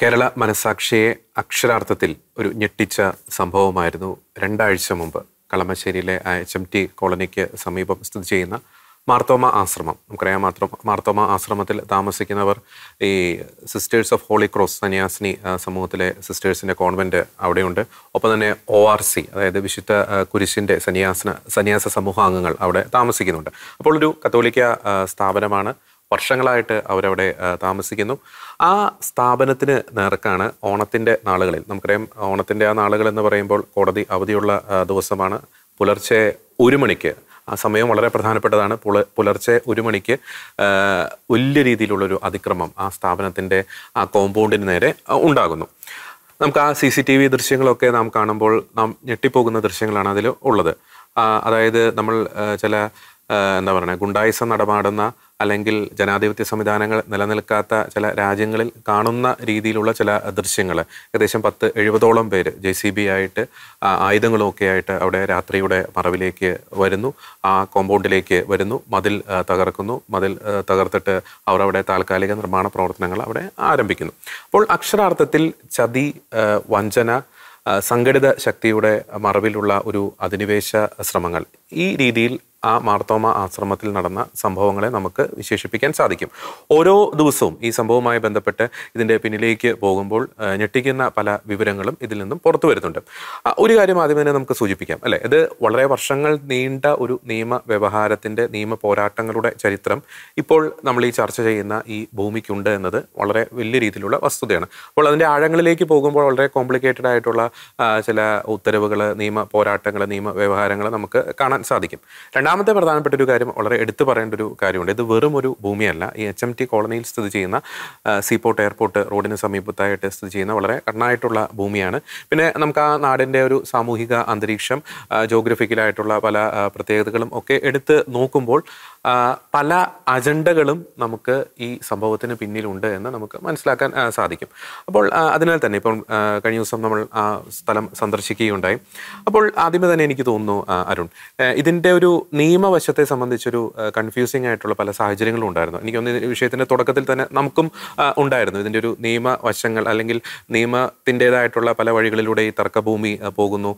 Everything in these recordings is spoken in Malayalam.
കേരള മനസാക്ഷിയെ അക്ഷരാർത്ഥത്തിൽ ഒരു ഞെട്ടിച്ച സംഭവമായിരുന്നു 2 ആഴ്ച മുമ്പ് കളമശ്ശേരിയിലെ HMT കോളനിക്ക് സമീപം സ്ഥിതി ചെയ്യുന്ന മാർത്തോമ ആശ്രമം. നമുക്കറിയാം, മാർത്തോമ ആശ്രമത്തിൽ താമസിക്കുന്നവർ ഈ സിസ്റ്റേഴ്സ് ഓഫ് ഹോളി ക്രോസ് സന്യാസിനി സമൂഹത്തിലെ സിസ്റ്റേഴ്സിൻ്റെ കോൺവെൻറ്റ് അവിടെയുണ്ട്. ഒപ്പം തന്നെ ORC, അതായത് വിശുദ്ധ കുരിശിൻ്റെ സന്യാസ സമൂഹാംഗങ്ങൾ അവിടെ താമസിക്കുന്നുണ്ട്. അപ്പോൾ ഒരു കത്തോലിക്ക സ്ഥാപനമാണ്. വർഷങ്ങളായിട്ട് അവരവിടെ താമസിക്കുന്നു. ആ സ്ഥാപനത്തിന് നേർക്കാണ് ഓണത്തിൻ്റെ നാളുകളിൽ, നമുക്കറിയാം ഓണത്തിൻ്റെ ആ നാളുകൾ എന്ന് പറയുമ്പോൾ കോടതി അവധിയുള്ള ദിവസമാണ്. പുലർച്ചെ 1 മണിക്ക്, ആ സമയം വളരെ പ്രധാനപ്പെട്ടതാണ്, പുലർച്ചെ 1 മണിക്ക് വലിയ രീതിയിലുള്ളൊരു അതിക്രമം ആ സ്ഥാപനത്തിൻ്റെ ആ കോമ്പൗണ്ടിന് നേരെ ഉണ്ടാകുന്നു. നമുക്ക് ആ CCTV ദൃശ്യങ്ങളൊക്കെ നാം കാണുമ്പോൾ നാം ഞെട്ടിപ്പോകുന്ന ദൃശ്യങ്ങളാണ് അതിൽ ഉള്ളത്. അതായത് നമ്മൾ ചില എന്താ പറയുക, ഗുണ്ടായിസം നടമാടുന്ന അല്ലെങ്കിൽ ജനാധിപത്യ സംവിധാനങ്ങൾ നിലനിൽക്കാത്ത ചില രാജ്യങ്ങളിൽ കാണുന്ന രീതിയിലുള്ള ചില ദൃശ്യങ്ങൾ. ഏകദേശം 10-70ഓളം പേര് JCB ആയിട്ട് ആയുധങ്ങളുമൊക്കെ ആയിട്ട് അവിടെ രാത്രിയുടെ മറവിലേക്ക് വരുന്നു, ആ കോമ്പൗണ്ടിലേക്ക് വരുന്നു, മതിൽ തകർക്കുന്നു. മതിൽ തകർത്തിട്ട് അവർ അവിടെ താൽക്കാലിക നിർമ്മാണ പ്രവർത്തനങ്ങൾ അവിടെ ആരംഭിക്കുന്നു. അപ്പോൾ അക്ഷരാർത്ഥത്തിൽ ചതി, വഞ്ചന, സംഘടിത ശക്തിയുടെ മറവിലുള്ള ഒരു അധിനിവേശ ശ്രമങ്ങൾ, ഈ രീതിയിൽ ആ മാർത്തോമ ആശ്രമത്തിൽ നടന്ന സംഭവങ്ങളെ നമുക്ക് വിശേഷിപ്പിക്കാൻ സാധിക്കും. ഓരോ ദിവസവും ഈ സംഭവവുമായി ബന്ധപ്പെട്ട് ഇതിൻ്റെ പിന്നിലേക്ക് പോകുമ്പോൾ ഞെട്ടിക്കുന്ന പല വിവരങ്ങളും ഇതിൽ നിന്നും പുറത്തു വരുന്നുണ്ട്. ഒരു കാര്യം ആദ്യം തന്നെ നമുക്ക് സൂചിപ്പിക്കാം, അല്ലേ? ഇത് വളരെ വർഷങ്ങൾ നീണ്ട ഒരു നിയമ വ്യവഹാരത്തിൻ്റെ, നിയമ പോരാട്ടങ്ങളുടെ ചരിത്രം ഇപ്പോൾ നമ്മൾ ഈ ചർച്ച ചെയ്യുന്ന ഈ ഭൂമിക്കുണ്ട് എന്നത് വളരെ വലിയ രീതിയിലുള്ള വസ്തുതയാണ്. അപ്പോൾ അതിൻ്റെ ആഴങ്ങളിലേക്ക് പോകുമ്പോൾ വളരെ കോംപ്ലിക്കേറ്റഡ് ആയിട്ടുള്ള ചില ഉത്തരവുകൾ, നിയമ പോരാട്ടങ്ങൾ, നിയമ വ്യവഹാരങ്ങൾ നമുക്ക് കാണാൻ സാധിക്കും. രണ്ടാമത്തെ പ്രധാനപ്പെട്ട ഒരു കാര്യം, വളരെ എടുത്തു പറയേണ്ട ഒരു കാര്യമുണ്ട്. ഇത് വെറും ഒരു ഭൂമിയല്ല. ഈ HMT കോളനിയിൽ സ്ഥിതി ചെയ്യുന്ന സീപോർട്ട് എയർപോർട്ട് റോഡിന് സമീപത്തായിട്ട് സ്ഥിതി ചെയ്യുന്ന വളരെ കണ്ണായിട്ടുള്ള ഭൂമിയാണ്. പിന്നെ നമുക്ക് ആ നാടിൻ്റെ ഒരു സാമൂഹിക അന്തരീക്ഷം, ജോഗ്രഫിക്കലായിട്ടുള്ള പല പ്രത്യേകതകളും ഒക്കെ എടുത്ത് നോക്കുമ്പോൾ പല അജണ്ടകളും നമുക്ക് ഈ സംഭവത്തിന് പിന്നിലുണ്ട് എന്ന് നമുക്ക് മനസ്സിലാക്കാൻ സാധിക്കും. അപ്പോൾ അതിനാൽ തന്നെ ഇപ്പോൾ കഴിഞ്ഞ ദിവസം നമ്മൾ ആ സ്ഥലം സന്ദർശിക്കുകയുണ്ടായി. അപ്പോൾ ആദ്യമേ തന്നെ എനിക്ക് തോന്നുന്നു അരുൺ, ഇതിൻ്റെ ഒരു നിയമവശത്തെ സംബന്ധിച്ചൊരു കൺഫ്യൂസിങ് ആയിട്ടുള്ള പല സാഹചര്യങ്ങളും ഉണ്ടായിരുന്നു. എനിക്കൊന്ന് ഈ വിഷയത്തിൻ്റെ തുടക്കത്തിൽ തന്നെ നമുക്കും ഉണ്ടായിരുന്നു ഇതിൻ്റെ ഒരു നിയമവശങ്ങൾ, അല്ലെങ്കിൽ നിയമത്തിൻ്റെതായിട്ടുള്ള പല വഴികളിലൂടെ ഈ തർക്കഭൂമി പോകുന്നു,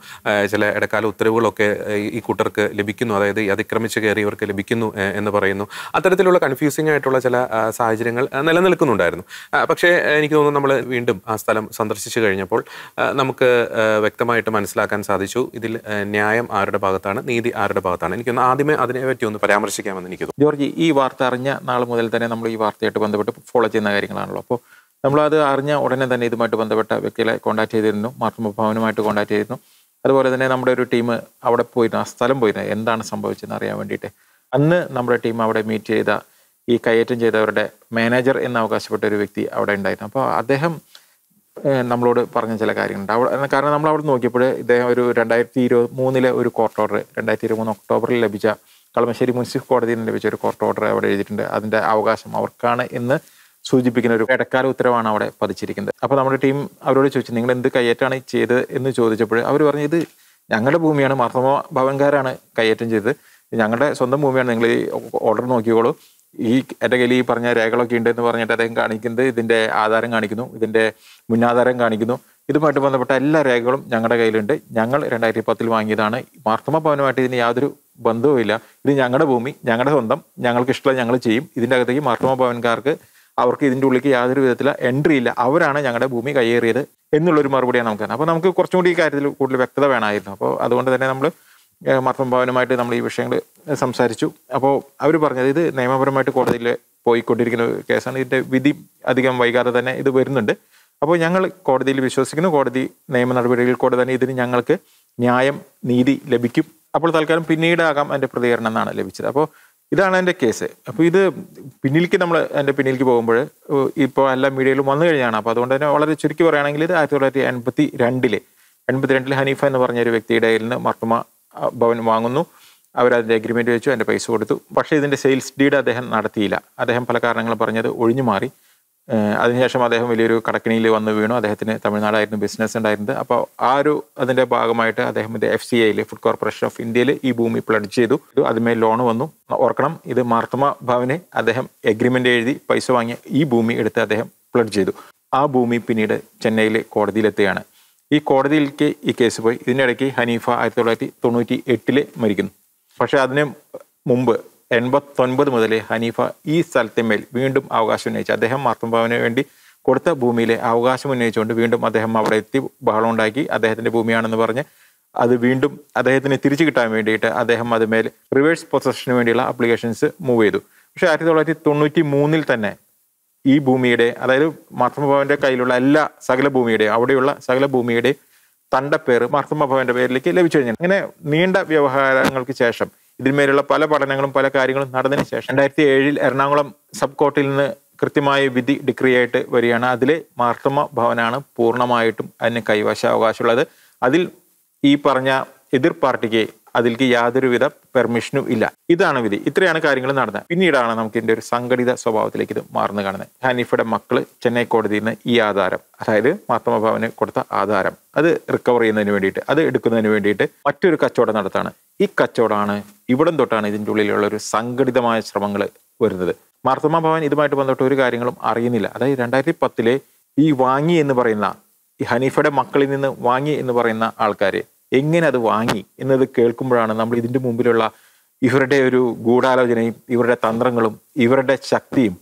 ചില ഇടക്കാല ഉത്തരവുകളൊക്കെ ഈ കൂട്ടർക്ക് ലഭിക്കുന്നു, അതായത് ഈ അതിക്രമിച്ച് കയറിയവർക്ക് ലഭിക്കുന്നു എന്ന് പറയുന്നു. അത്തരത്തിലുള്ള കൺഫ്യൂസിംഗ് ആയിട്ടുള്ള ചില സാഹചര്യങ്ങൾ നിലനിൽക്കുന്നുണ്ടായിരുന്നു. പക്ഷേ എനിക്ക് തോന്നുന്നു നമ്മൾ വീണ്ടും ആ സ്ഥലം സന്ദർശിച്ചു കഴിഞ്ഞപ്പോൾ നമുക്ക് വ്യക്തമായിട്ട് മനസ്സിലാക്കാൻ സാധിച്ചു ഇതിൽ ന്യായം ആരുടെ ഭാഗത്താണ്, നീതി ആരുടെ ഭാഗത്താണ്. എനിക്കൊന്ന് ആദ്യമേ അതിനെപ്പറ്റി ഒന്ന് പരാമർശിക്കാമെന്ന് എനിക്ക് തോന്നുന്നു. ജോർജ്, ഈ വാർത്ത അറിഞ്ഞ നാൾ മുതൽ തന്നെ നമ്മൾ ഈ വാർത്തയായിട്ട് ബന്ധപ്പെട്ട് ഫോളോ ചെയ്യുന്ന കാര്യങ്ങളാണല്ലോ. അപ്പോൾ നമ്മളത് അറിഞ്ഞ ഉടനെ തന്നെ ഇതുമായിട്ട് ബന്ധപ്പെട്ട വ്യക്തികളെ കോൺടാക്ട് ചെയ്തിരുന്നു, മാർത്തോമ ഭവനുമായിട്ട് കോൺടാക്ട് ചെയ്തിരുന്നു. അതുപോലെ തന്നെ നമ്മുടെ ഒരു ടീം അവിടെ പോയിരുന്നു, ആ സ്ഥലം പോയിരുന്നു, എന്താണ് സംഭവിച്ചതെന്ന് അറിയാൻ വേണ്ടിയിട്ട്. അന്ന് നമ്മുടെ ടീം അവിടെ മീറ്റ് ചെയ്ത ഈ കയ്യേറ്റം ചെയ്തവരുടെ മാനേജർ എന്ന് അവകാശപ്പെട്ട ഒരു വ്യക്തി അവിടെ ഉണ്ടായിരുന്നു. അപ്പോൾ അദ്ദേഹം നമ്മളോട് പറഞ്ഞ ചില കാര്യങ്ങളുണ്ട് അവിടെ. കാരണം നമ്മൾ അവിടെ നോക്കിയപ്പോൾ ഇദ്ദേഹം ഒരു 2023 ഒരു കോർട്ട് ഓർഡർ, 2023 ഒക്ടോബറിൽ ലഭിച്ച കളമശ്ശേരി മുനിസിപ്പൽ കോടതിയിൽ നിന്ന് ലഭിച്ച ഒരു കോർട്ട് ഓർഡർ അവിടെ എഴുതിയിട്ടുണ്ട്. അതിൻ്റെ അവകാശം അവർക്കാണ് എന്ന് സൂചിപ്പിക്കുന്ന ഒരു ഇടക്കാല ഉത്തരവാണ് അവിടെ പതിച്ചിരിക്കുന്നത്. അപ്പോൾ നമ്മുടെ ടീം അവരോട് ചോദിച്ചു, നിങ്ങൾ എന്ത് കയ്യേറ്റാണ് ചെയ്തത് എന്ന് ചോദിച്ചപ്പോൾ അവർ പറഞ്ഞു, ഇത് ഞങ്ങളുടെ ഭൂമിയാണ്, മാർത്തോമ ഭവൻകാരാണ് കയ്യേറ്റം ചെയ്തത്, ഞങ്ങളുടെ സ്വന്തം ഭൂമിയാണ്, നിങ്ങൾ ഈ ഓർഡർ നോക്കിക്കോളൂ, ഈ എൻ്റെ കയ്യിൽ ഈ പറഞ്ഞ രേഖകളൊക്കെ ഉണ്ട് എന്ന് പറഞ്ഞിട്ട് അദ്ദേഹം കാണിക്കുന്നത് ഇതിൻ്റെ ആധാരം കാണിക്കുന്നു, ഇതിൻ്റെ മുന്നാധാരം കാണിക്കുന്നു. ഇതുമായിട്ട് ബന്ധപ്പെട്ട എല്ലാ രേഖകളും ഞങ്ങളുടെ കയ്യിലുണ്ട്. ഞങ്ങൾ 2010 വാങ്ങിയതാണ്. മാർത്തോമ ഭവനുമായിട്ട് ഇതിന് യാതൊരു ബന്ധവുമില്ല. ഇത് ഞങ്ങളുടെ ഭൂമി, ഞങ്ങളുടെ സ്വന്തം, ഞങ്ങൾക്ക് ഇഷ്ടമുള്ള ഞങ്ങൾ ചെയ്യും. ഇതിൻ്റെ അകത്തേക്ക് മാർത്തോമ ഭവൻകാർക്ക്, അവർക്ക് ഇതിൻ്റെ ഉള്ളിലേക്ക് യാതൊരു വിധത്തിലുള്ള എൻട്രി ഇല്ല, അവരാണ് ഞങ്ങളുടെ ഭൂമി കയ്യേറിയത് എന്നുള്ളൊരു മറുപടിയാണ് നമുക്ക്. അപ്പോൾ നമുക്ക് കുറച്ചും കൂടി ഈ കാര്യത്തിൽ കൂടുതൽ വ്യക്തത വേണമായിരുന്നു. അപ്പോൾ അതുകൊണ്ട് തന്നെ നമ്മൾ മാർത്തോമ ഭവനുമായിട്ട് നമ്മൾ ഈ വിഷയങ്ങൾ സംസാരിച്ചു. അപ്പോൾ അവർ പറഞ്ഞത് ഇത് നിയമപരമായിട്ട് കോടതിയിൽ പോയിക്കൊണ്ടിരിക്കുന്ന കേസാണ്, ഇതിൻ്റെ വിധി അധികം വൈകാതെ തന്നെ ഇത് വരുന്നുണ്ട്. അപ്പോൾ ഞങ്ങൾ കോടതിയിൽ വിശ്വസിക്കുന്നു, കോടതി നിയമ നടപടികളിൽ കൂടെ തന്നെ ഇതിന് ഞങ്ങൾക്ക് ന്യായം, നീതി ലഭിക്കും. അപ്പോൾ തൽക്കാലം പിന്നീടാകാം എൻ്റെ പ്രതികരണം എന്നാണ് ലഭിച്ചത്. അപ്പോൾ ഇതാണ് എൻ്റെ കേസ്. അപ്പോൾ ഇത് പിന്നിലേക്ക് പോകുമ്പോൾ ഇപ്പോൾ എല്ലാ മീഡിയയിലും വന്നു കഴിഞ്ഞാണ്. അപ്പോൾ അതുകൊണ്ട് തന്നെ വളരെ ചുരുക്കി പറയുകയാണെങ്കിൽ ഇത് 1982 ഹനീഫ എന്ന് പറഞ്ഞ ഒരു വ്യക്തിയുടെ കയ്യിൽ നിന്ന് മാർത്തോമ ഭവൻ വാങ്ങുന്നു. അവരതിൻ്റെ അഗ്രിമെൻറ്റ് വെച്ചു, അതിൻ്റെ പൈസ കൊടുത്തു. പക്ഷേ ഇതിൻ്റെ സെയിൽസ് ഡീഡ് അദ്ദേഹം നടത്തിയില്ല. അദ്ദേഹം പല കാരണങ്ങളും പറഞ്ഞത് ഒഴിഞ്ഞു മാറി. അതിനുശേഷം അദ്ദേഹം വലിയൊരു കടക്കിണിയിൽ വന്ന് വീണു. അദ്ദേഹത്തിന് തമിഴ്നാടായിരുന്നു ബിസിനസ് ഉണ്ടായിരുന്നത്. അപ്പോൾ അതിൻ്റെ ഭാഗമായിട്ട് അദ്ദേഹം ഇത് FCIയിൽ, ഫുഡ് കോർപ്പറേഷൻ ഓഫ് ഇന്ത്യയിൽ ഈ ഭൂമി പ്ലഡ്ജ് ചെയ്തു. അതിന്മേൽ ലോൺ വന്നു. ഓർക്കണം, ഇത് മാർത്തോമ ഭവന് അദ്ദേഹം എഗ്രിമെൻ്റ് എഴുതി പൈസ വാങ്ങിയ ഈ ഭൂമി എടുത്ത് അദ്ദേഹം പ്ലഡ്ജ് ചെയ്തു. ആ ഭൂമി പിന്നീട് ചെന്നൈയിലെ കോടതിയിലെത്തുകയാണ്. ഈ കോടതിയിലേക്ക് ഈ കേസ് പോയി. ഇതിനിടയ്ക്ക് ഹനീഫ 1998 മരിക്കുന്നു. പക്ഷെ അതിന് മുമ്പ് 89 മുതൽ ഹനീഫ ഈ സ്ഥലത്തിന്മേൽ വീണ്ടും അവകാശം ഉന്നയിച്ചു. അദ്ദേഹം മാർത്തോമാവിന് വേണ്ടി കൊടുത്ത ഭൂമിയിലെ അവകാശം ഉന്നയിച്ചുകൊണ്ട് വീണ്ടും അദ്ദേഹം അവിടെ എത്തി ബഹളം ഉണ്ടാക്കി. അദ്ദേഹത്തിന്റെ ഭൂമിയാണെന്ന് പറഞ്ഞ് അത് വീണ്ടും അദ്ദേഹത്തിന് തിരിച്ചു കിട്ടാൻ വേണ്ടിയിട്ട് അദ്ദേഹം അതുമേൽ റിവേഴ്സ് പൊസഷന് വേണ്ടിയുള്ള ആപ്ലിക്കേഷൻസ് മൂവ് ചെയ്തു. പക്ഷെ 1993 തന്നെ ഈ ഭൂമിയുടെ, അതായത് മാർത്തോമാവിന്റെ കയ്യിലുള്ള സകല ഭൂമിയുടെയും, അവിടെയുള്ള സകല ഭൂമിയുടെയും തണ്ടപ്പേര് മാർത്തോമാവിന്റെ പേരിലേക്ക് ലഭിച്ചു കഴിഞ്ഞു. അങ്ങനെ നീണ്ട വ്യവഹാരങ്ങൾക്ക് ശേഷം ഇതിന്മേലുള്ള പല പഠനങ്ങളും പല കാര്യങ്ങളും നടന്നതിന് ശേഷം 2007 എറണാകുളം സബ് കോർട്ടിൽ നിന്ന് കൃത്യമായ വിധി ഡിക്രി ആയിട്ട് വരികയാണ്. അതിൽ മാർത്തോമ ഭവനാണ് പൂർണ്ണമായിട്ടും അതിന് കൈവശാവകാശമുള്ളത്. അതിൽ ഈ പറഞ്ഞ എതിർ പാർട്ടിക്ക് അതിലേക്ക് യാതൊരുവിധ പെർമിഷനും ഇല്ല. ഇതാണ് വിധി. ഇത്രയാണ് കാര്യങ്ങൾ നടന്നത്. പിന്നീടാണ് നമുക്ക് ഇതിന്റെ ഒരു സംഘടിത സ്വഭാവത്തിലേക്ക് ഇത് മാറുന്നു കാണുന്നത്. ഹനീഫയുടെ മക്കള് ചെന്നൈ കോടതിയിൽ നിന്ന് ഈ ആധാരം, അതായത് മാർത്തോമ ഭവന് കൊടുത്ത ആധാരം, അത് റിക്കവർ ചെയ്യുന്നതിന് വേണ്ടിയിട്ട്, അത് എടുക്കുന്നതിന് വേണ്ടിയിട്ട് മറ്റൊരു കച്ചവടം നടത്താണ്. ഈ കച്ചവടമാണ് ഇവിടം തൊട്ടാണ് ഇതിൻ്റെ ഉള്ളിലുള്ള ഒരു സംഘടിതമായ ശ്രമങ്ങൾ വരുന്നത്. മാർത്തോമ ഭവൻ ഇതുമായിട്ട് ബന്ധപ്പെട്ട ഒരു കാര്യങ്ങളും അറിയുന്നില്ല. അതായത് 2010 ഈ വാങ്ങി എന്ന് പറയുന്ന, ഈ ഹനീഫയുടെ മക്കളിൽ നിന്ന് വാങ്ങി എന്ന് പറയുന്ന ആൾക്കാര് എങ്ങനെ അത് വാങ്ങി എന്നത് കേൾക്കുമ്പോഴാണ് നമ്മൾ ഇതിന്റെ മുമ്പിലുള്ള ഇവരുടെ ഒരു ഗൂഢാലോചനയും ഇവരുടെ തന്ത്രങ്ങളും ഇവരുടെ ശക്തിയും,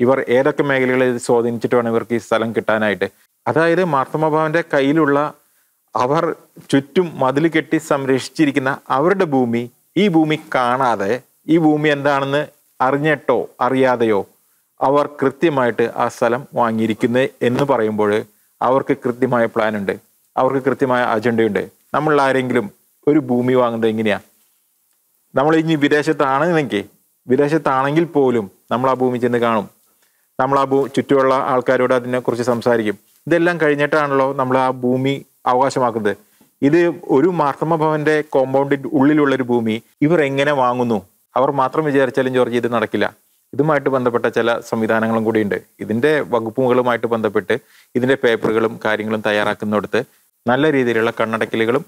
ഇവർ ഏതൊക്കെ മേഖലകളിൽ ഇത് സ്വാധീനിച്ചിട്ട് വേണം ഇവർക്ക് ഈ സ്ഥലം കിട്ടാനായിട്ട്. അതായത് മാർത്തോമ ഭവന്റെ കയ്യിലുള്ള, അവർ ചുറ്റും മതിൽ കെട്ടി സംരക്ഷിച്ചിരിക്കുന്ന അവരുടെ ഭൂമി, ഈ ഭൂമി കാണാതെ, ഈ ഭൂമി എന്താണെന്ന് അറിഞ്ഞിട്ടോ അറിയാതെയോ അവർ കൃത്യമായിട്ട് ആ സ്ഥലം വാങ്ങിയിരിക്കുന്നത് എന്ന് പറയുമ്പോൾ അവർക്ക് കൃത്യമായ പ്ലാൻ ഉണ്ട്, അവർക്ക് കൃത്യമായ അജണ്ടയുണ്ട്. നമ്മൾ ആരെങ്കിലും ഒരു ഭൂമി വാങ്ങുന്നത് എങ്ങനെയാ? നമ്മൾ ഇനി വിദേശത്താണെങ്കിൽ പോലും നമ്മൾ ആ ഭൂമി ചെന്ന് കാണും, നമ്മൾ ആ ചുറ്റുമുള്ള ആൾക്കാരോട് അതിനെക്കുറിച്ച് സംസാരിക്കും. ഇതെല്ലാം കഴിഞ്ഞിട്ടാണല്ലോ നമ്മൾ ആ ഭൂമി അവകാശമാക്കുന്നത്. ഇത് ഒരു മാർത്തോമ ഭവന്റെ കോമ്പൗണ്ടിന്റെ ഉള്ളിലുള്ളൊരു ഭൂമി ഇവർ എങ്ങനെ വാങ്ങുന്നു? അവർ മാത്രം വിചാരിച്ചാലും ജോർജ് ഇത് നടക്കില്ല. ഇതുമായിട്ട് ബന്ധപ്പെട്ട ചില സംവിധാനങ്ങളും കൂടിയുണ്ട്. ഇതിന്റെ വകുപ്പുകളുമായിട്ട് ബന്ധപ്പെട്ട് ഇതിന്റെ പേപ്പറുകളും കാര്യങ്ങളും തയ്യാറാക്കുന്നിടത്ത് നല്ല രീതിയിലുള്ള കണ്ണടക്കലുകളും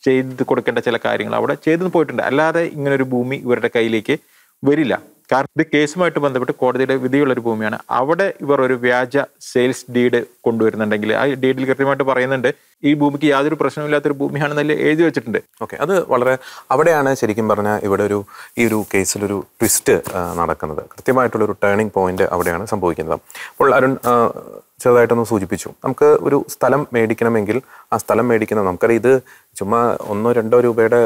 ചെയ്ത് കൊടുക്കേണ്ട ചില കാര്യങ്ങൾ അവിടെ ചെയ്തു പോയിട്ടുണ്ട്. അല്ലാതെ ഇങ്ങനൊരു ഭൂമി ഇവരുടെ കയ്യിലേക്ക് വരില്ല. കാരണം ഇത് കേസുമായിട്ട് ബന്ധപ്പെട്ട് കോടതിയുടെ വിധിയുള്ളൊരു ഭൂമിയാണ്. അവിടെ ഇവർ ഒരു വ്യാജ സെയിൽസ് ഡീഡ് കൊണ്ടുവരുന്നുണ്ടെങ്കിൽ ആ ഡീഡിൽ കൃത്യമായിട്ട് പറയുന്നുണ്ട് ഈ ഭൂമിക്ക് യാതൊരു പ്രശ്നമില്ലാത്തൊരു ഭൂമിയാണെന്നല്ലേ എഴുതി വെച്ചിട്ടുണ്ട്. ഓക്കെ, അത് വളരെ, അവിടെയാണ് ശരിക്കും പറഞ്ഞാൽ ഇവിടെ ഈ ഒരു കേസിലൊരു ട്വിസ്റ്റ് നടക്കുന്നത്. കൃത്യമായിട്ടുള്ളൊരു ടേണിംഗ് പോയിന്റ് അവിടെയാണ് സംഭവിക്കുന്നത്. അപ്പോൾ അരുൺ ചെറുതായിട്ടൊന്ന് സൂചിപ്പിച്ചു, നമുക്ക് ഒരു സ്ഥലം മേടിക്കണമെങ്കിൽ ആ സ്ഥലം മേടിക്കുന്നത്, നമുക്കറിയാം ഇത് ചുമ്മാ 1-2 രൂപയുടെ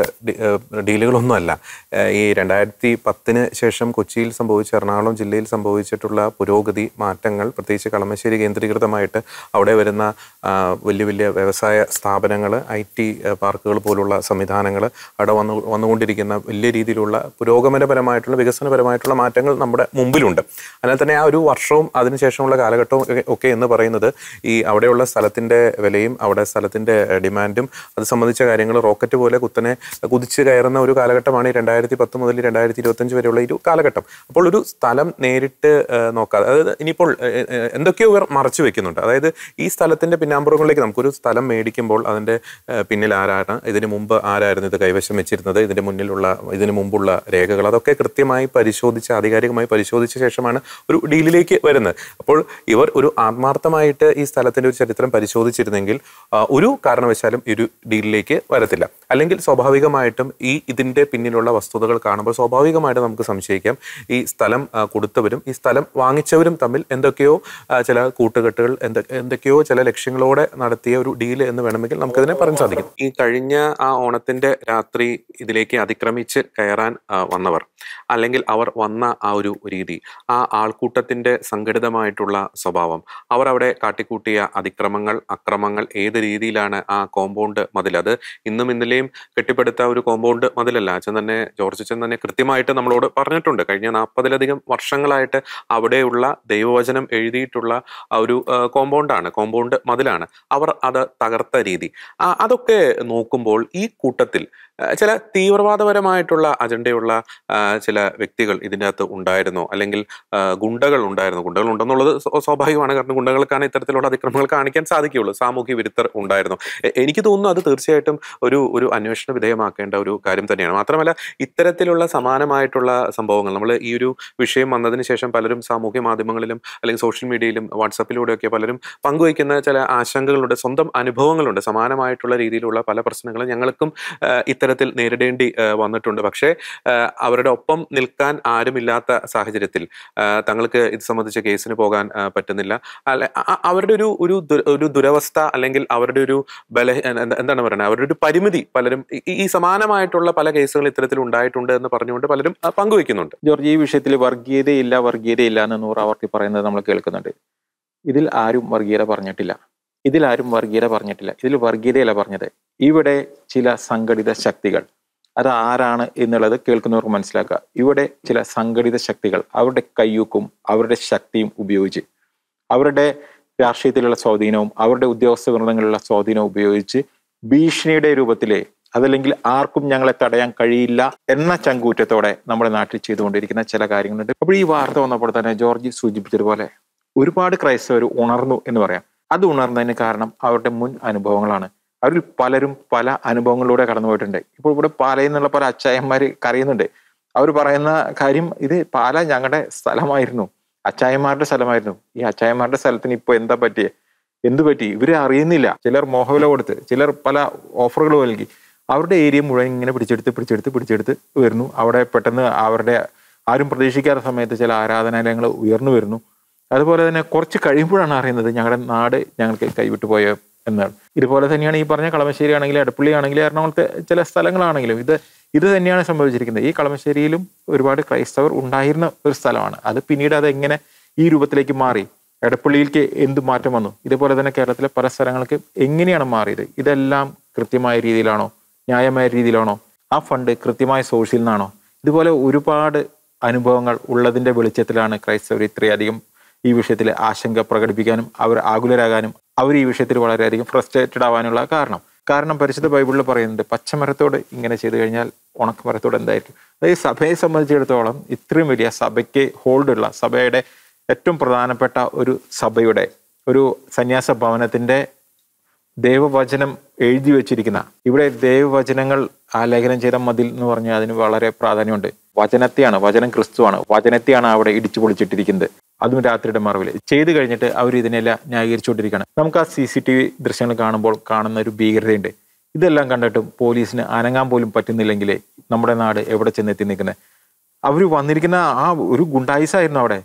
ഡീലുകളൊന്നുമല്ല. ഈ 2010 ശേഷം കൊച്ചിയിൽ സംഭവിച്ച, എറണാകുളം ജില്ലയിൽ സംഭവിച്ചിട്ടുള്ള പുരോഗതി മാറ്റങ്ങൾ, പ്രത്യേകിച്ച് കളമശ്ശേരി കേന്ദ്രീകൃതമായിട്ട് അവിടെ വരുന്ന വലിയ വലിയ വ്യവസായ സ്ഥാപനങ്ങൾ, IT പാർക്കുകൾ പോലുള്ള സംവിധാനങ്ങൾ, അവിടെ വന്നുകൊണ്ടിരിക്കുന്ന വലിയ രീതിയിലുള്ള പുരോഗമനപരമായിട്ടുള്ള വികസനപരമായിട്ടുള്ള മാറ്റങ്ങൾ നമ്മുടെ മുമ്പിലുണ്ട്. അതിനാൽ തന്നെ ആ ഒരു വർഷവും അതിനുശേഷമുള്ള കാലഘട്ടവും ഒക്കെ എന്ന് പറയുന്നത് ഈ അവിടെയുള്ള സ്ഥലത്തിൻ്റെ വിലയും അവിടെ സ്ഥലത്തിൻ്റെ ഡിമാൻഡും അത് സംബന്ധിച്ച കാര്യങ്ങൾ റോക്കറ്റ് പോലെ കുത്തനെ കുതിച്ച് കയറുന്ന ഒരു കാലഘട്ടമാണ് 2010 മുതൽ 2025 വരെയുള്ള ഒരു കാലഘട്ടം. അപ്പോൾ ഒരു സ്ഥലം നേരിട്ട് നോക്കാതെ, അതായത് ഇനിയിപ്പോൾ എന്തൊക്കെയോ ഇവർ മറച്ചു വെക്കുന്നുണ്ട്. അതായത് ഈ സ്ഥലത്തിൻ്റെ പിന്നാമ്പുറങ്ങളിലേക്ക് നമുക്കൊരു സ്ഥലം മേടിക്കുമ്പോൾ അതിൻ്റെ പിന്നിൽ ആരാണ്, ഇതിന് മുമ്പ് ആരായിരുന്നു ഇത് കൈവശം വെച്ചിരുന്നത്, ഇതിന് മുമ്പുള്ള രേഖകൾ, അതൊക്കെ കൃത്യമായി പരിശോധിച്ച് ആധികാരികമായി പരിശോധിച്ച ശേഷമാണ് ഒരു ഡീലിലേക്ക് വരുന്നത്. അപ്പോൾ ഇവർ ഒരു ആത്മാർത്ഥമായിട്ട് ഈ സ്ഥലത്തിൻ്റെ ഒരു ചരിത്രം പരിശോധിച്ചിരുന്നെങ്കിൽ ഒരു കാരണവശാലും ഈ ഒരു ഡീലിലേക്ക് വരത്തില്ല. അല്ലെങ്കിൽ സ്വാഭാവികമായിട്ടും ഇതിൻ്റെ പിന്നിലുള്ള വസ്തുതകൾ കാണുമ്പോൾ സ്വാഭാവികമായിട്ട് നമുക്ക് സംശയിക്കാം ഈ സ്ഥലം കൊടുത്തവരും ഈ സ്ഥലം വാങ്ങിച്ചവരും തമ്മിൽ എന്തൊക്കെയോ ചില കൂട്ടുകെട്ടുകൾ, എന്തൊക്കെയോ ചില ലക്ഷ്യങ്ങളോടെ നടത്തിയ ഒരു ഡീല് എന്ന് വേണമെങ്കിൽ നമുക്കതിനെ പറയാൻ സാധിക്കും. ഈ കഴിഞ്ഞ ആ ഓണത്തിന്റെ രാത്രി ഇതിലേക്ക് അതിക്രമിച്ച് കയറാൻ വന്നവർ, അല്ലെങ്കിൽ അവർ വന്ന ആ ഒരു രീതി, ആ ആൾക്കൂട്ടത്തിന്റെ സംഘടിതമായിട്ടുള്ള സ്വഭാവം, അവർ അവിടെ കാട്ടിക്കൂട്ടിയ അക്രമങ്ങൾ ഏത് രീതിയിലാണ് ആ കോമ്പൗണ്ട് മതിൽ, അത് ഇന്നും ഇന്നലെയും കെട്ടിപ്പടുത്ത ഒരു കോമ്പൗണ്ട് മതിലല്ല. ജോർജ് അച്ഛൻ തന്നെ കൃത്യമായിട്ട് നമ്മളോട് പറഞ്ഞിട്ടുണ്ട്. കഴിഞ്ഞ 40-ലധികം വർഷങ്ങളായിട്ട് അവിടെയുള്ള ദൈവവചനം എഴുതിയിട്ടുള്ള ആ ഒരു കോമ്പൗണ്ട് മതിലാണ്. രീതിയിലാണ് അവർ അത് തകർത്ത രീതി, അതൊക്കെ നോക്കുമ്പോൾ ഈ കൂട്ടത്തിൽ ചില തീവ്രവാദപരമായിട്ടുള്ള അജണ്ടയുള്ള ചില വ്യക്തികൾ ഇതിൻ്റെ അകത്ത് ഉണ്ടായിരുന്നോ, അല്ലെങ്കിൽ ഗുണ്ടകൾ ഉണ്ടായിരുന്നു? ഗുണ്ടകൾ ഉണ്ടെന്നുള്ളത് സ്വാഭാവികമാണ്, കാരണം ഗുണ്ടകൾക്കാണ് ഇത്തരത്തിലുള്ള അതിക്രമങ്ങൾ കാണിക്കാൻ സാധിക്കുകയുള്ളൂ. സാമൂഹ്യ വിരുദ്ധർ ഉണ്ടായിരുന്നു. എനിക്ക് തോന്നുന്നു അത് തീർച്ചയായിട്ടും ഒരു അന്വേഷണ വിധേയമാക്കേണ്ട ഒരു കാര്യം തന്നെയാണ്. മാത്രമല്ല ഇത്തരത്തിലുള്ള സമാനമായിട്ടുള്ള സംഭവങ്ങൾ നമ്മൾ ഈ ഒരു വിഷയം വന്നതിന് ശേഷം പലരും സാമൂഹ്യ മാധ്യമങ്ങളിലും അല്ലെങ്കിൽ സോഷ്യൽ മീഡിയയിലും വാട്സപ്പിലൂടെയൊക്കെ പലരും പങ്കുവയ്ക്കുന്ന ചില ആശങ്കകളുണ്ട്, സ്വന്തം അനുഭവങ്ങളുണ്ട്. സമാനമായിട്ടുള്ള രീതിയിലുള്ള പല പ്രശ്നങ്ങളും ഞങ്ങൾക്കും ഇത്തരത്തിൽ നേരിടേണ്ടി വന്നിട്ടുണ്ട്. പക്ഷേ അവരുടെ ഒപ്പം നിൽക്കാൻ ആരുമില്ലാത്ത സാഹചര്യത്തിൽ തങ്ങൾക്ക് ഇത് സംബന്ധിച്ച കേസിന് പോകാൻ പറ്റുന്നില്ല. അവരുടെ ഒരു ദുരവസ്ഥ അല്ലെങ്കിൽ അവരുടെ ഒരു എന്താണ് പറയുന്നത്, അവരുടെ ഒരു പരിമിതി പലരും ഈ സമാനമായിട്ടുള്ള പല കേസുകൾ ഇത്തരത്തിൽ ഉണ്ടായിട്ടുണ്ട് എന്ന് പറഞ്ഞുകൊണ്ട് പലരും പങ്കുവെക്കുന്നുണ്ട്. ജോർജ്, ഈ വിഷയത്തിൽ വർഗീയതയില്ല എന്ന് 100 ആവർത്തി പറയുന്നത് നമ്മൾ കേൾക്കുന്നുണ്ട്. ഇതിൽ ആരും വർഗീയത പറഞ്ഞിട്ടില്ല. ഇതിൽ വർഗീയതയല്ല പറഞ്ഞത്. ഇവിടെ ചില സംഘടിത ശക്തികൾ, അത് ആരാണ് എന്നുള്ളത് കേൾക്കുന്നവർക്ക് മനസ്സിലാക്കുക. ഇവിടെ ചില സംഘടിത ശക്തികൾ അവരുടെ കയ്യൂക്കും അവരുടെ ശക്തിയും ഉപയോഗിച്ച്, അവരുടെ രാഷ്ട്രീയത്തിലുള്ള സ്വാധീനവും അവരുടെ ഉദ്യോഗസ്ഥ വൃന്ദങ്ങളിലുള്ള സ്വാധീനവും ഉപയോഗിച്ച് ഭീഷണിയുടെ രൂപത്തിലെ, അതല്ലെങ്കിൽ ആർക്കും ഞങ്ങളെ തടയാൻ കഴിയില്ല എന്ന ചങ്കൂറ്റത്തോടെ നമ്മുടെ നാട്ടിൽ ചെയ്തുകൊണ്ടിരിക്കുന്ന ചില കാര്യങ്ങളുണ്ട്. അപ്പോൾ ഈ വാർത്ത വന്നപ്പോൾ തന്നെ ജോർജ് സൂചിപ്പിച്ചതുപോലെ ഒരുപാട് ക്രൈസ്തവർ ഉണർന്നു എന്ന് പറയാം. അത് ഉണർന്നതിന് കാരണം അവരുടെ മുൻ അനുഭവങ്ങളാണ്. അവരിൽ പലരും പല അനുഭവങ്ങളിലൂടെ കടന്നുപോയിട്ടുണ്ട്. ഇപ്പോൾ ഇവിടെ പാലയിൽ നിന്നുള്ള പല അച്ചായന്മാര് കരയുന്നുണ്ട്. അവർ പറയുന്ന കാര്യം, ഇത് പാല ഞങ്ങളുടെ സ്ഥലമായിരുന്നു, അച്ചായന്മാരുടെ സ്ഥലമായിരുന്നു. ഈ അച്ചായന്മാരുടെ സ്ഥലത്തിന് ഇപ്പൊ എന്ത് പറ്റി ഇവര് അറിയുന്നില്ല. ചിലർ മോഹവില കൊടുത്ത്, ചിലർ പല ഓഫറുകൾ നൽകി അവരുടെ ഏരിയ മുഴുവൻ ഇങ്ങനെ പിടിച്ചെടുത്ത് വരുന്നു. അവിടെ പെട്ടെന്ന് അവരുടെ ആരും പ്രതീക്ഷിക്കാത്ത സമയത്ത് ചില ആരാധനാലയങ്ങൾ ഉയർന്നു വരുന്നു. അതുപോലെ തന്നെ കുറച്ച് കഴിയുമ്പോഴാണ് അറിയുന്നത് ഞങ്ങളുടെ നാട് ഞങ്ങൾക്ക് കൈവിട്ടു പോയ എന്നാണ്. ഇതുപോലെ തന്നെയാണ് ഈ പറഞ്ഞ കളമശ്ശേരി ആണെങ്കിലും എടപ്പള്ളി ആണെങ്കിലും എറണാകുളത്തെ ചില സ്ഥലങ്ങളാണെങ്കിലും ഇത് തന്നെയാണ് സംഭവിച്ചിരിക്കുന്നത്. ഈ കളമശ്ശേരിയിലും ഒരുപാട് ക്രൈസ്തവർ ഉണ്ടായിരുന്ന ഒരു സ്ഥലമാണ്. അത് പിന്നീട് അതെങ്ങനെ ഈ രൂപത്തിലേക്ക് മാറി, എടപ്പള്ളിയിലേക്ക് എന്ത് മാറ്റം വന്നു, ഇതുപോലെ തന്നെ കേരളത്തിലെ പല സ്ഥലങ്ങൾക്ക് എങ്ങനെയാണ് മാറിയത്, ഇതെല്ലാം കൃത്യമായ രീതിയിലാണോ, ന്യായമായ രീതിയിലാണോ, ആ ഫണ്ട് കൃത്യമായ സോഴ്സിൽ നിന്നാണോ? ഇതുപോലെ ഒരുപാട് അനുഭവങ്ങൾ ഉള്ളതിന്റെ വെളിച്ചത്തിലാണ് ക്രൈസ്തവർ ഇത്രയധികം ഈ വിഷയത്തിൽ ആശങ്ക പ്രകടിപ്പിക്കാനും അവർ ആകുലരാകാനും അവർ ഈ വിഷയത്തിൽ വളരെയധികം ഫ്രസ്ട്രേറ്റഡ് ആവാനുള്ള കാരണം പരിശുദ്ധ ബൈബിളിൽ പറയുന്നുണ്ട്, പച്ചമരത്തോട് ഇങ്ങനെ ചെയ്തു കഴിഞ്ഞാൽ ഉണക്കമരത്തോട് എന്തായിരിക്കും. അതായത് സഭയെ സംബന്ധിച്ചിടത്തോളം ഇത്രയും വലിയ സഭയ്ക്ക് ഹോൾഡുള്ള, സഭയുടെ ഏറ്റവും പ്രധാനപ്പെട്ട ഒരു സഭയുടെ ഒരു സന്യാസ ഭവനത്തിന്റെ ദൈവവചനം എഴുതി വെച്ചിരിക്കുന്ന, ഇവിടെ ദൈവവചനങ്ങൾ ആലേഖനം ചെയ്ത മതിൽ എന്ന് പറഞ്ഞാൽ അതിന് വളരെ പ്രാധാന്യമുണ്ട്. വചനം ക്രിസ്തുവാണ്. വചനത്തെയാണ് അവിടെ ഇടിച്ചു പൊളിച്ചിട്ടിരിക്കുന്നത്. അതും രാത്രിയുടെ മറവിൽ ചെയ്തു കഴിഞ്ഞിട്ട് അവർ ഇതിനെല്ലാം ന്യായീകരിച്ചുകൊണ്ടിരിക്കുകയാണ്. നമുക്ക് ആ CCTV ദൃശ്യങ്ങൾ കാണുമ്പോൾ കാണുന്ന ഒരു ഭീകരതയുണ്ട്. ഇതെല്ലാം കണ്ടിട്ടും പോലീസിന് അനങ്ങാൻ പോലും പറ്റുന്നില്ലെങ്കിൽ നമ്മുടെ നാട് എവിടെ ചെന്നെത്തി നിൽക്കുന്നത്? അവർ വന്നിരിക്കുന്ന ആ ഒരു ഗുണ്ടായിസായിരുന്നു അവിടെ.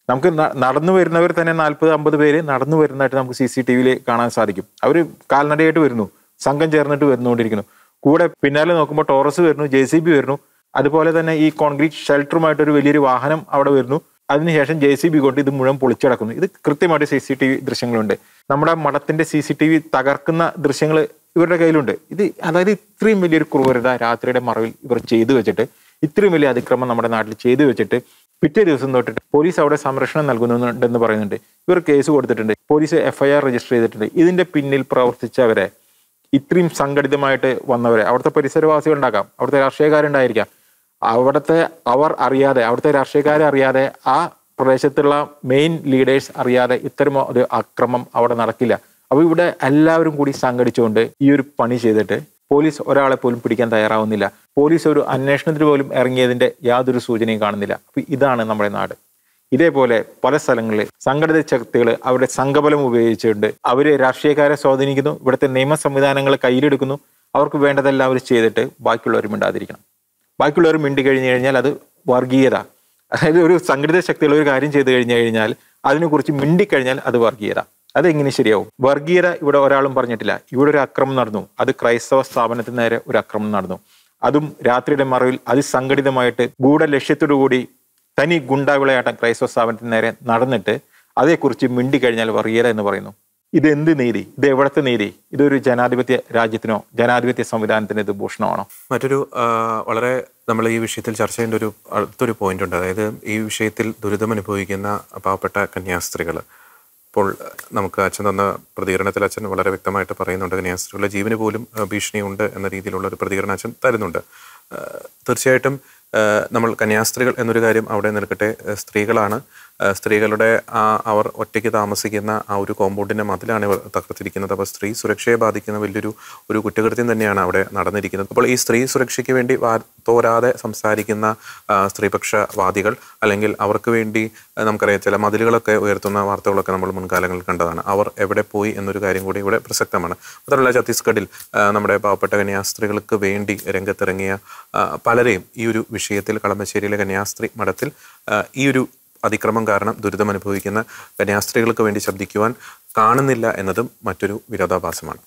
നമുക്ക് നടന്നു വരുന്നവർ തന്നെ 40-50 പേര് നടന്നു വരുന്നതായിട്ട് നമുക്ക് CCTVയിൽ കാണാൻ സാധിക്കും. അവർ കാൽനടയായിട്ട് വരുന്നു, സംഘം ചേർന്നിട്ട് വരുന്നുകൊണ്ടിരിക്കുന്നു. കൂടെ പിന്നാലെ നോക്കുമ്പോൾ ടോറസ് വരുന്നു, JCB വരുന്നു. അതുപോലെ തന്നെ ഈ കോൺക്രീറ്റ് ഷെൽട്ടറുമായിട്ട് ഒരു വലിയൊരു വാഹനം അവിടെ വരുന്നു. അതിനുശേഷം JCB കൊണ്ട് ഇത് മുഴുവൻ പൊളിച്ചടക്കുന്നു. ഇത് കൃത്യമായിട്ട് CCTV ദൃശ്യങ്ങളുണ്ട്. നമ്മുടെ മഠത്തിന്റെ CCTV തകർക്കുന്ന ദൃശ്യങ്ങൾ ഇവരുടെ കയ്യിലുണ്ട്. അതായത് ഇത്രയും വലിയൊരു ക്രൂരത രാത്രിയുടെ മറവിൽ ഇവർ ചെയ്തു വെച്ചിട്ട്, ഇത്രയും വലിയ അതിക്രമം നമ്മുടെ നാട്ടിൽ ചെയ്തു വെച്ചിട്ട് പിറ്റേ ദിവസം തൊട്ടിട്ട് പോലീസ് അവിടെ സംരക്ഷണം നൽകുന്നുണ്ടെന്ന് പറയുന്നുണ്ട്. ഇവർ കേസ് കൊടുത്തിട്ടുണ്ട്, പോലീസ് FIR രജിസ്റ്റർ ചെയ്തിട്ടുണ്ട്. ഇതിന്റെ പിന്നിൽ പ്രവർത്തിച്ചവരെ, ഇത്രയും സംഘടിതമായിട്ട് വന്നവരെ, അവിടുത്തെ പരിസരവാസികളുണ്ടാകാം, അവിടുത്തെ രാഷ്ട്രീയക്കാരുണ്ടായിരിക്കാം, അവിടുത്തെ രാഷ്ട്രീയക്കാരെ അറിയാതെ, ആ പ്രദേശത്തുള്ള മെയിൻ ലീഡേഴ്സ് അറിയാതെ ഇത്തരം ഒരു അക്രമം അവിടെ നടക്കില്ല. അപ്പൊ ഇവിടെ എല്ലാവരും കൂടി സംഘടിച്ചുകൊണ്ട് ഈ ഒരു പണി ചെയ്തിട്ട് പോലീസ് ഒരാളെ പോലും പിടിക്കാൻ തയ്യാറാവുന്നില്ല. പോലീസ് ഒരു അന്വേഷണത്തിന് പോലും ഇറങ്ങിയതിന്റെ യാതൊരു സൂചനയും കാണുന്നില്ല. അപ്പൊ ഇതാണ് നമ്മുടെ നാട്. ഇതേപോലെ പല സ്ഥലങ്ങളിൽ സംഘടിത ശക്തികൾ അവരുടെ സംഘബലം ഉപയോഗിച്ചുകൊണ്ട് അവര് രാഷ്ട്രീയക്കാരെ സ്വാധീനിക്കുന്നു, ഇവിടുത്തെ നിയമ സംവിധാനങ്ങൾ കയ്യിലെടുക്കുന്നു. അവർക്ക് വേണ്ടതെല്ലാം അവർ ചെയ്തിട്ട് ബാക്കിയുള്ളവർ മിണ്ടാതിരിക്കണം. ബാക്കിയുള്ളവർ മിണ്ടി കഴിഞ്ഞു കഴിഞ്ഞാൽ അത് വർഗീയത. അതായത് ഒരു സംഘടിത ശക്തികൾ ഒരു കാര്യം ചെയ്തു കഴിഞ്ഞാൽ അതിനെക്കുറിച്ച് മിണ്ടിക്കഴിഞ്ഞാൽ അത് വർഗീയത. അതെങ്ങനെ ശരിയാവും? വർഗീയത ഇവിടെ ഒരാളും പറഞ്ഞിട്ടില്ല. ഇവിടെ ഒരു അക്രമം നടന്നു, അത് ക്രൈസ്തവ സ്ഥാപനത്തിന് നേരെ ഒരു അക്രമം നടന്നു. അതും രാത്രിയുടെ മറവിൽ അതിസംഘടിതമായിട്ട് ഗൂഢലക്ഷ്യത്തോടു കൂടി തനി ഗുണ്ടാവിളയാട്ടം ക്രൈസ്തവ സ്ഥാപനത്തിന് നേരെ നടന്നിട്ട് അതേക്കുറിച്ച് മിണ്ടിക്കഴിഞ്ഞാൽ വർഗീയത എന്ന് പറയുന്നു. ഇതെന്ത് നീതി? ഇത് എവിടത്തെ നീതി? ഇതൊരു ജനാധിപത്യ രാജ്യത്തിനോ ജനാധിപത്യ സംവിധാനത്തിന് ഇത് ഭൂഷണമാണോ? മറ്റൊരു വളരെ നമ്മൾ ഈ വിഷയത്തിൽ ചർച്ച ചെയ്യേണ്ട അടുത്തൊരു പോയിന്റ് ഉണ്ട്. അതായത് ഈ വിഷയത്തിൽ ദുരിതം അനുഭവിക്കുന്ന പാവപ്പെട്ട കന്യാസ്ത്രീകൾ, ഇപ്പോൾ നമുക്ക് അച്ഛൻ തന്ന പ്രതികരണത്തിൽ അച്ഛൻ വളരെ വ്യക്തമായിട്ട് പറയുന്നുണ്ട്, കന്യാസ്ത്രീകളുടെ ജീവന് പോലും ഭീഷണിയുണ്ട് എന്ന രീതിയിലുള്ള ഒരു പ്രതികരണം അച്ഛൻ തരുന്നുണ്ട്. തീർച്ചയായിട്ടും നമ്മൾ കന്യാസ്ത്രീകൾ എന്നൊരു കാര്യം അവിടെ നിൽക്കട്ടെ, സ്ത്രീകളാണ്. സ്ത്രീകളുടെ അവർ ഒറ്റയ്ക്ക് താമസിക്കുന്ന ആ ഒരു കോമ്പൗണ്ടിൻ്റെ മതിലാണ് ഇവർ തകർത്തിരിക്കുന്നത്. അപ്പോൾ സ്ത്രീ സുരക്ഷയെ ബാധിക്കുന്ന ഒരു കുറ്റകൃത്യം തന്നെയാണ് അവിടെ നടന്നിരിക്കുന്നത്. അപ്പോൾ ഈ സ്ത്രീ സുരക്ഷയ്ക്ക് വേണ്ടി തോരാതെ സംസാരിക്കുന്ന സ്ത്രീപക്ഷവാദികൾ, അല്ലെങ്കിൽ അവർക്ക് വേണ്ടി നമുക്കറിയാം ചില മതിലുകളൊക്കെ ഉയർത്തുന്ന വാർത്തകളൊക്കെ നമ്മൾ മുൻകാലങ്ങളിൽ കണ്ടതാണ്. അവർ എവിടെ പോയി എന്നൊരു കാര്യം കൂടി ഇവിടെ പ്രസക്തമാണ്. മാത്രമല്ല ഛത്തീസ്ഗഡിൽ നമ്മുടെ പാവപ്പെട്ട കന്യാസ്ത്രീകൾക്ക് വേണ്ടി രംഗത്തിറങ്ങിയ പലരെയും ഈ ഒരു വിഷയത്തിൽ കളമശ്ശേരിയിലെ കന്യാസ്ത്രീ മഠത്തിൽ ഈ ഒരു അതിക്രമം കാരണം ദുരിതം അനുഭവിക്കുന്ന കന്യാസ്ത്രീകൾക്ക് വേണ്ടി ശബ്ദിക്കുവാൻ കാണുന്നില്ല എന്നതും മറ്റൊരു വിരോധാഭാസമാണ്.